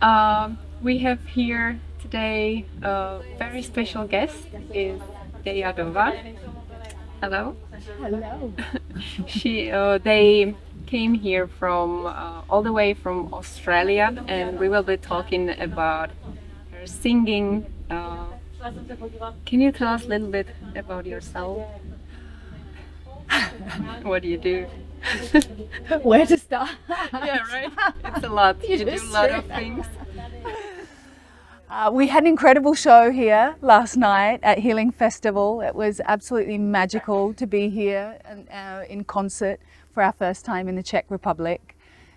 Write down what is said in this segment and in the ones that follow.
We have here today a very special guest, is Deya Dova. Hello. Hello. They came here from all the way from Australia, and we will be talking about her singing. Can you tell us a little bit about yourself? What do you do? Where to start? Yeah, right. It's a lot. You do a lot of things. We had an incredible show here last night at Healing Festival. It was absolutely magical to be here in concert for our first time in the Czech Republic.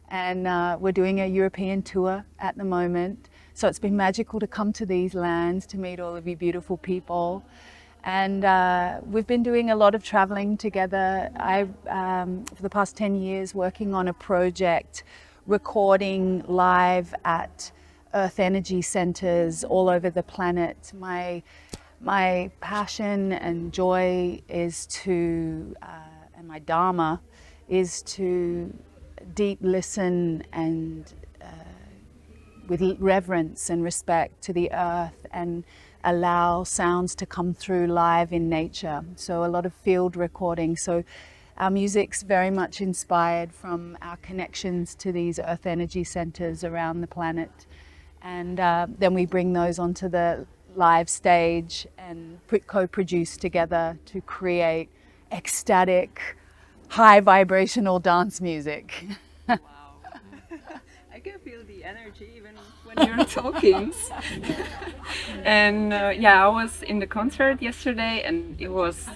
And we're doing a European tour at the moment. So it's been magical to come to these lands, to meet all of you beautiful people. And we've been doing a lot of traveling together. For the past 10 years, working on a project, recording live at Earth energy centers all over the planet. My passion and joy is to, and my dharma is to deep listen and with reverence and respect to the earth and allow sounds to come through live in nature. So a lot of field recording. So our music's very much inspired from our connections to these earth energy centers around the planet. And then we bring those onto the live stage and co-produce together to create ecstatic, high vibrational dance music. Wow. I can feel the energy even when you're talking. And yeah, I was in the concert yesterday, and it was,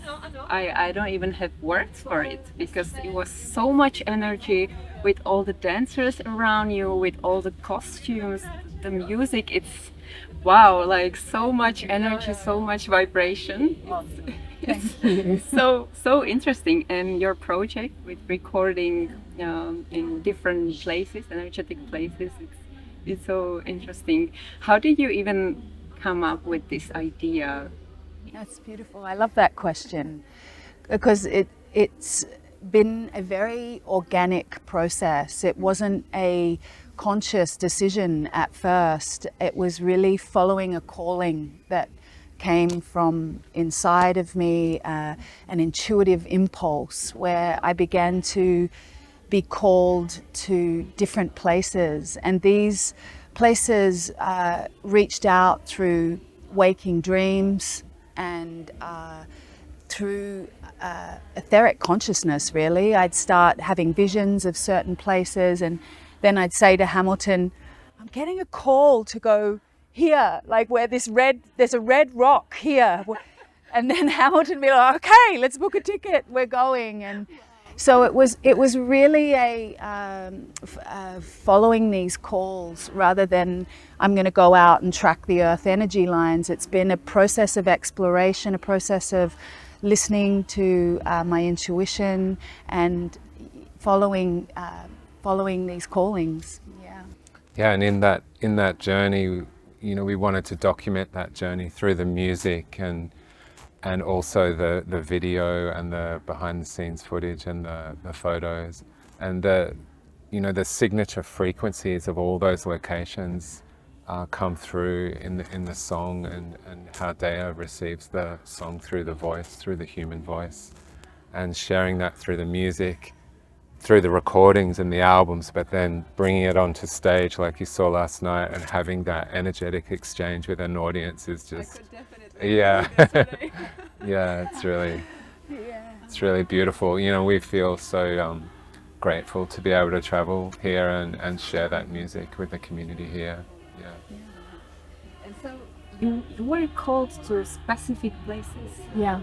I don't even have words for it, because it was so much energy with all the dancers around you, with all the costumes, the music. It's wow, like so much energy, so much vibration. It's so interesting. And your project with recording in different places, energetic places, it's so interesting. How did you even come up with this idea? That's beautiful. I love that question because it's been a very organic process. It wasn't a conscious decision at first. It was really following a calling that came from inside of me, an intuitive impulse where I began to be called to different places, and these places reached out through waking dreams and through etheric consciousness. Really, I'd start having visions of certain places, and then I'd say to Hamilton, I'm getting a call to go here, like where there's a red rock here. And then Hamilton would be like, okay, let's book a ticket, we're going. And so it was really following these calls rather than I'm going to go out and track the earth energy lines. It's been a process of exploration, a process of listening to my intuition and following these callings. Yeah, and in that journey, we wanted to document that journey through the music and also the video and the behind the scenes footage and the photos and the signature frequencies of all those locations come through in the song and how Deya receives the song through the voice, through the human voice, and sharing that through the music, through the recordings and the albums, but then bringing it onto stage like you saw last night and having that energetic exchange with an audience is just, yeah, yeah, it's really beautiful. We feel so grateful to be able to travel here and share that music with the community here. Yeah. And so you were called to specific places. Yeah.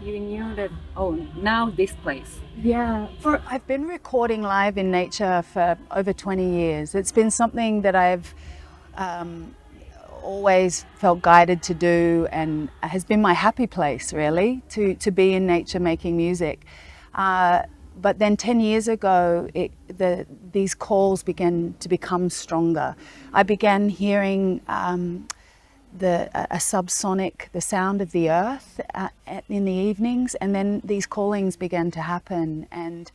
You knew that, oh, now this place. Yeah. I've been recording live in nature for over 20 years. It's been something that I've always felt guided to do and has been my happy place, really, to be in nature making music. But then 10 years ago, these calls began to become stronger. I began hearing a subsonic, the sound of the earth in the evenings, and then these callings began to happen, and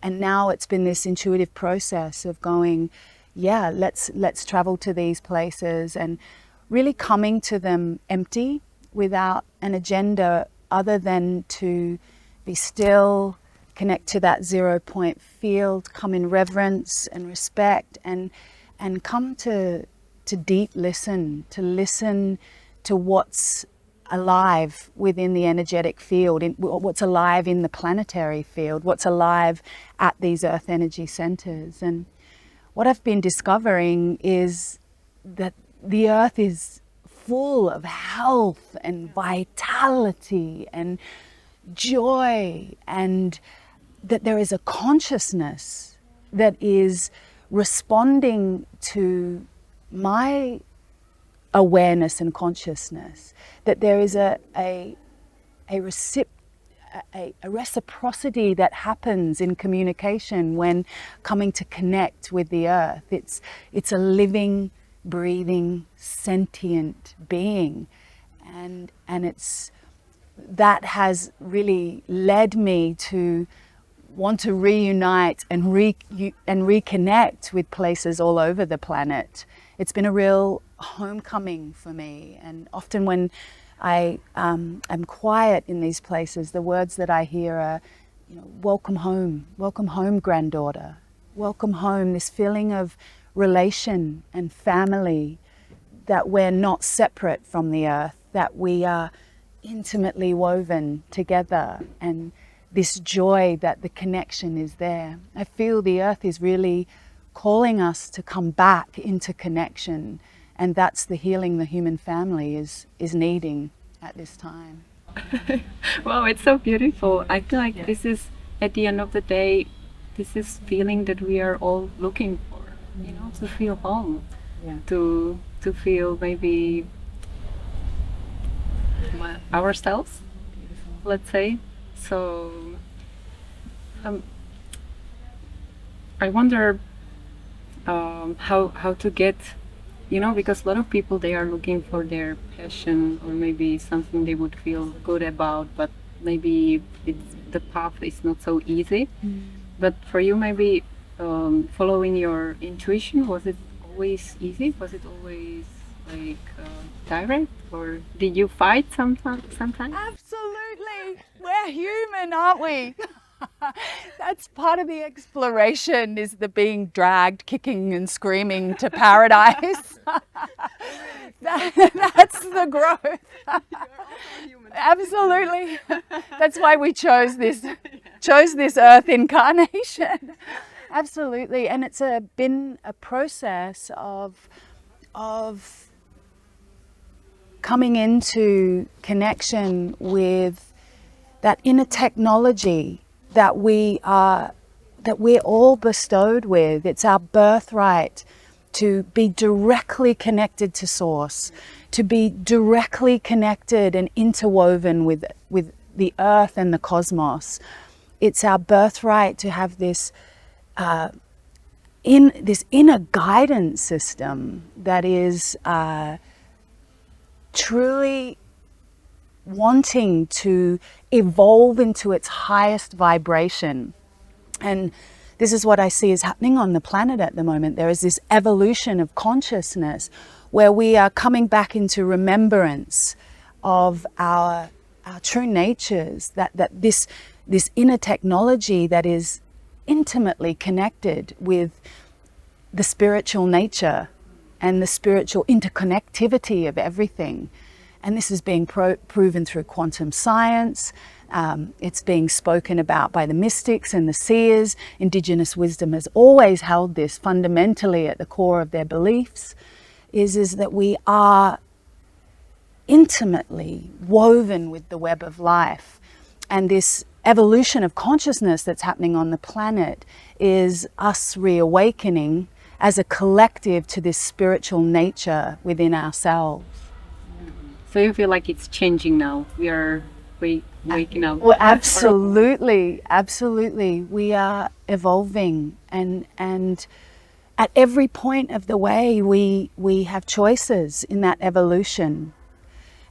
now it's been this intuitive process of going, yeah, let's travel to these places, and really coming to them empty, without an agenda other than to be still, connect to that 0 point field, come in reverence and respect, and come to deep listen to what's alive within the energetic field, what's alive in the planetary field, what's alive at these earth energy centers. And what I've been discovering is that the earth is full of health and vitality and joy, and that there is a consciousness that is responding to my awareness and consciousness, that there is a reciprocity that happens in communication when coming to connect with the earth. It's a living, breathing, sentient being, and it's that has really led me to want to reunite and reconnect with places all over the planet. It's been a real homecoming for me, and often when I am quiet in these places, the words that I hear are, welcome home, granddaughter, welcome home. This feeling of relation and family, that we're not separate from the earth, that we are intimately woven together, and this joy that the connection is there. I feel the earth is really calling us to come back into connection, and that's the healing the human family is needing at this time. Wow, it's so beautiful. I feel like this is, at the end of the day, this is feeling that we are all looking for, to feel home, to feel maybe ourselves, let's say. So I wonder how to get, because a lot of people, they are looking for their passion, or maybe something they would feel good about, but maybe the path is not so easy. But for you, maybe following your intuition, was it always easy? Was it always like direct, or did you fight sometimes? Absolutely. We're human, aren't we? That's part of the exploration, is the being dragged, kicking and screaming to paradise. That's the growth. Absolutely. That's why we chose this earth incarnation. Absolutely. And it's been a process of coming into connection with that inner technology that we're all bestowed with. It's our birthright to be directly connected to Source, to be directly connected and interwoven with the earth and the cosmos. It's our birthright to have this inner guidance system that is truly wanting to evolve into its highest vibration. And this is what I see is happening on the planet at the moment. There is this evolution of consciousness where we are coming back into remembrance of our true natures, that this inner technology that is intimately connected with the spiritual nature and the spiritual interconnectivity of everything. And this is being proven through quantum science. It's being spoken about by the mystics and the seers. Indigenous wisdom has always held this fundamentally at the core of their beliefs, is that we are intimately woven with the web of life. And this evolution of consciousness that's happening on the planet is us reawakening as a collective to this spiritual nature within ourselves. So you feel like it's changing now? We are waking up? Well, absolutely, absolutely. We are evolving, and at every point of the way we have choices in that evolution.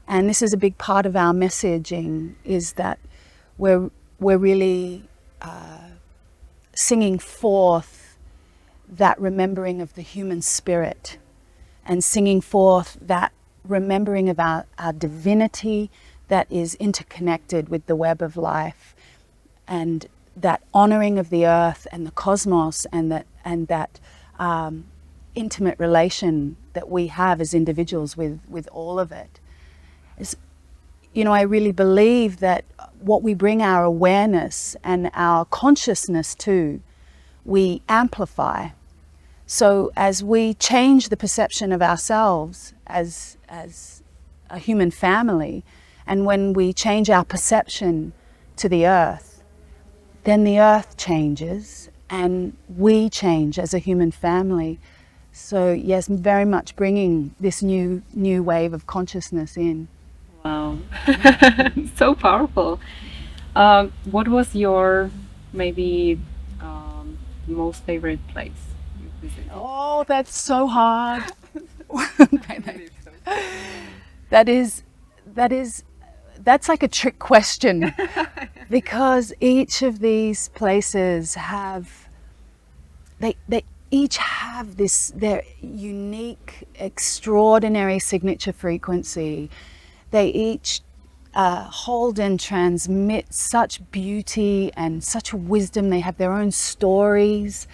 And this is a big part of our messaging, is that we're really singing forth that remembering of the human spirit and singing forth that remembering of our divinity that is interconnected with the web of life, and that honoring of the earth and the cosmos, and that intimate relation that we have as individuals with all of it. I really believe that what we bring our awareness and our consciousness to, we amplify. So as we change the perception of ourselves as a human family, and when we change our perception to the earth, then the earth changes and we change as a human family. So yes, very much bringing this new wave of consciousness in. Wow, so powerful. What was your maybe most favorite place you visited? Oh, that's so hard. That's like a trick question, because each of these places they each have their unique, extraordinary signature frequency. They each hold and transmit such beauty and such wisdom. They have their own stories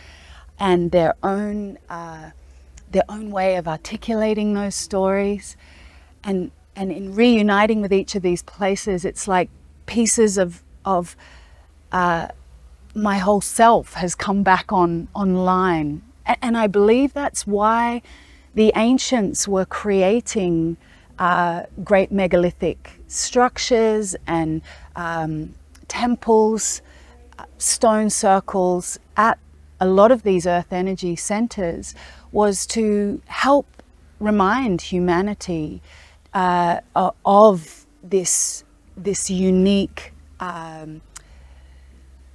and their own way of articulating those stories. And in reuniting with each of these places, it's like pieces of my whole self has come back online. And I believe that's why the ancients were creating great megalithic structures and temples, stone circles at a lot of these earth energy centers, was to help remind humanity of this unique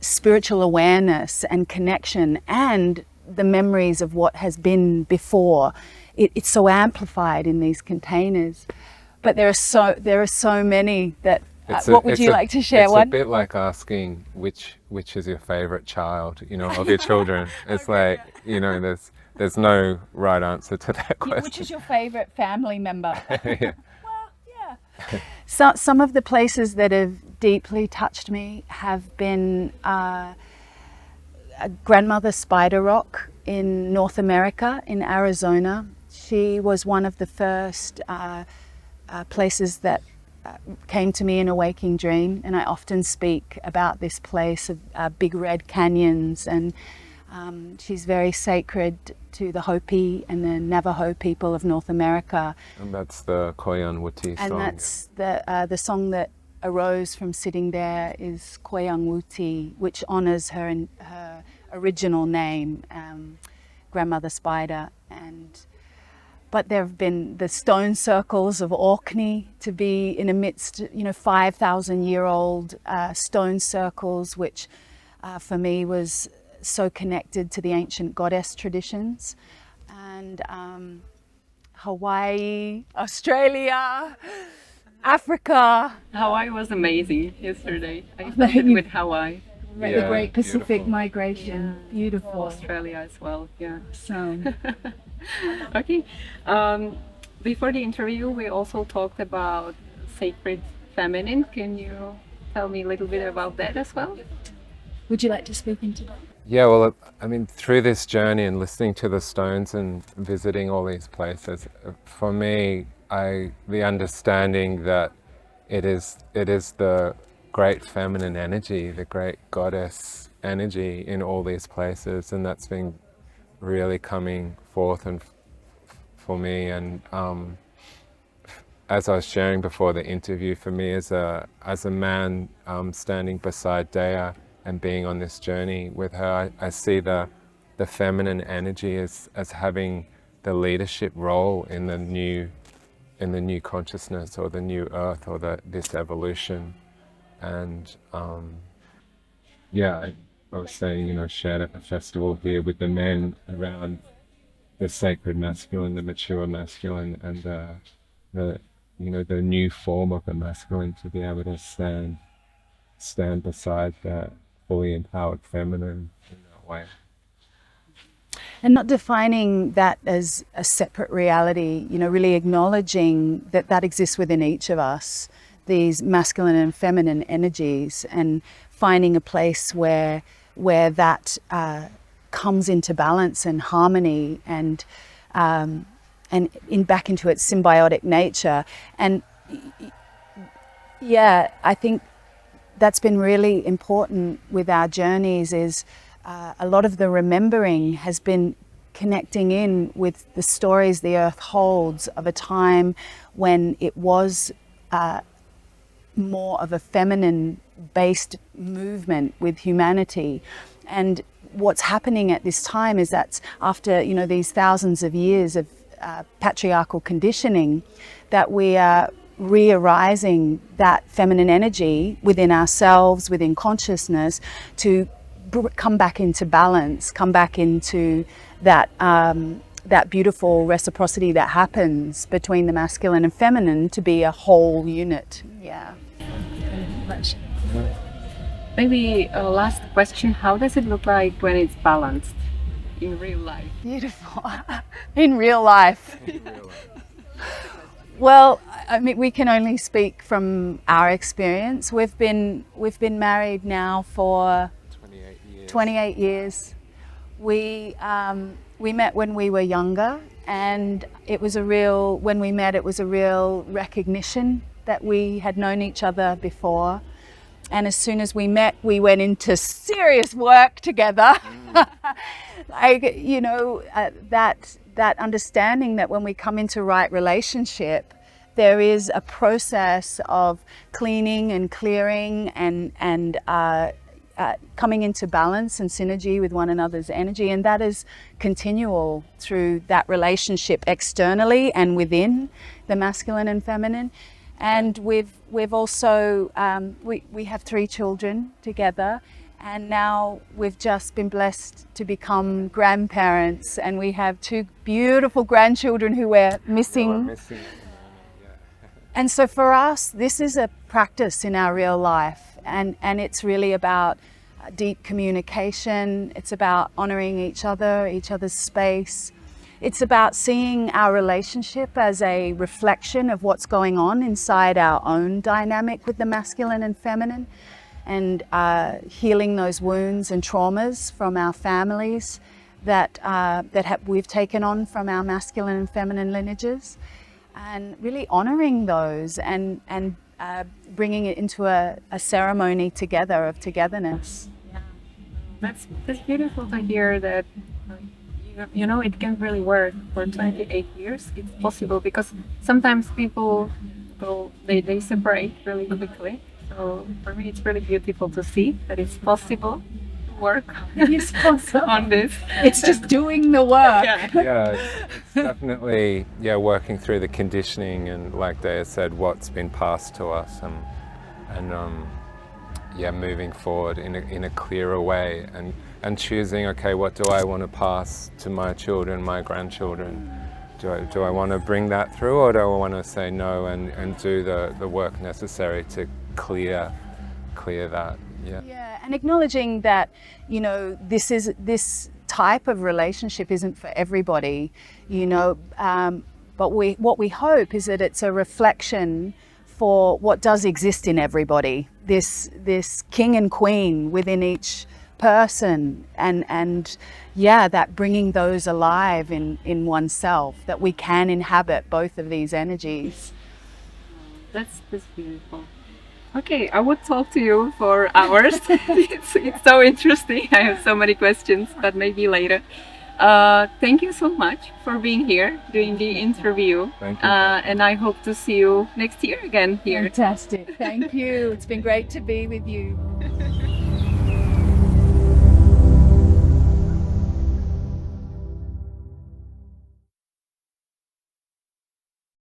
spiritual awareness and connection, and the memories of what has been before. It's so amplified in these containers, but there are so many that. What would you like to share? It's one? a bit like asking which is your favorite child, of your children. It's like, there's no right answer to that question. Which is your favorite family member? Yeah. Well, yeah. Some of the places that have deeply touched me have been a grandmother spider rock in North America, in Arizona. She was one of the first places that came to me in a waking dream, and I often speak about this place of big red canyons, and she's very sacred to the Hopi and the Navajo people of North America. And that's the Koyan Wuti song. And that's the song that arose from sitting there is Koyan Wuti, which honors her original name, Grandmother Spider. But there have been the stone circles of Orkney, to be in amidst 5,000-year-old stone circles, which for me was so connected to the ancient goddess traditions. And Hawaii, Australia, Africa. Hawaii was amazing yesterday. I started with Hawaii. The Great Pacific beautiful. Migration, beautiful. Australia as well, yeah. So, Okay. Before the interview, we also talked about sacred feminine. Can you tell me a little bit about that as well? would you like to speak into that? Yeah, well, I mean, through this journey and listening to the stones and visiting all these places, for me, the understanding that it is the great feminine energy, the great goddess energy in all these places, and that's been really coming forth and for me. And as I was sharing before the interview, for me as a man standing beside Deya and being on this journey with her, I see the feminine energy as having the leadership role in the new consciousness, or the new earth, or this evolution. And I was saying, shared at the festival here with the men around the sacred masculine, the mature masculine, and the new form of the masculine, to be able to stand beside that fully empowered feminine in that way. and not defining that as a separate reality, you know, really acknowledging that that exists within each of us, these masculine and feminine energies, and finding a place where that comes into balance and harmony and back into its symbiotic nature. And yeah, I think that's been really important with our journeys, is a lot of the remembering has been connecting in with the stories the earth holds of a time when it was more of a feminine based movement with humanity. And what's happening at this time is that after, you know, these thousands of years of patriarchal conditioning, that we are re-arising that feminine energy within ourselves, within consciousness, to come back into balance, come back into that that beautiful reciprocity that happens between the masculine and feminine to be a whole unit. Yeah. Maybe a last question: how does it look like when it's balanced in real life? Beautiful. In real life. Well, I mean, we can only speak from our experience. We've been married now for 28 years. We met when we were younger, and when we met, it was a real recognition that we had known each other before. And as soon as we met, we went into serious work together. You know, that understanding that when we come into right relationship, there is a process of cleaning and clearing and coming into balance and synergy with one another's energy, and that is continual through that relationship externally and within the masculine and feminine. And we've also we have 3 children together, and now we've just been blessed to become grandparents, and we have 2 beautiful grandchildren who we're missing. And so for us, this is a practice in our real life, and it's really about deep communication. It's about honoring each other's space. It's about seeing our relationship as a reflection of what's going on inside our own dynamic with the masculine and feminine, and healing those wounds and traumas from our families that we've taken on from our masculine and feminine lineages, and really honoring those and bringing it into a ceremony together of togetherness. Yeah, that's beautiful to hear that. You know, it can really work for 28 years. It's possible, because sometimes people they separate really quickly. So for me, it's really beautiful to see that it's possible to work on this. It's just doing the work. Yeah, it's definitely working through the conditioning, and like Deya said, what's been passed to us, and moving forward in a clearer way, and choosing, okay, what do I want to pass to my children, my grandchildren? Do I want to bring that through, or do I want to say no and do the work necessary to clear that? Yeah, and acknowledging that, you know, this type of relationship isn't for everybody, you know, but what we hope is that it's a reflection for what does exist in everybody, this king and queen within each person, and that bringing those alive in oneself, that we can inhabit both of these energies. That's beautiful. Okay, I would talk to you for hours. It's so interesting. I have so many questions, but maybe later. Thank you so much for being here, doing the interview. Thank you. And I hope to see you next year again here. Fantastic. Thank you. It's been great to be with you.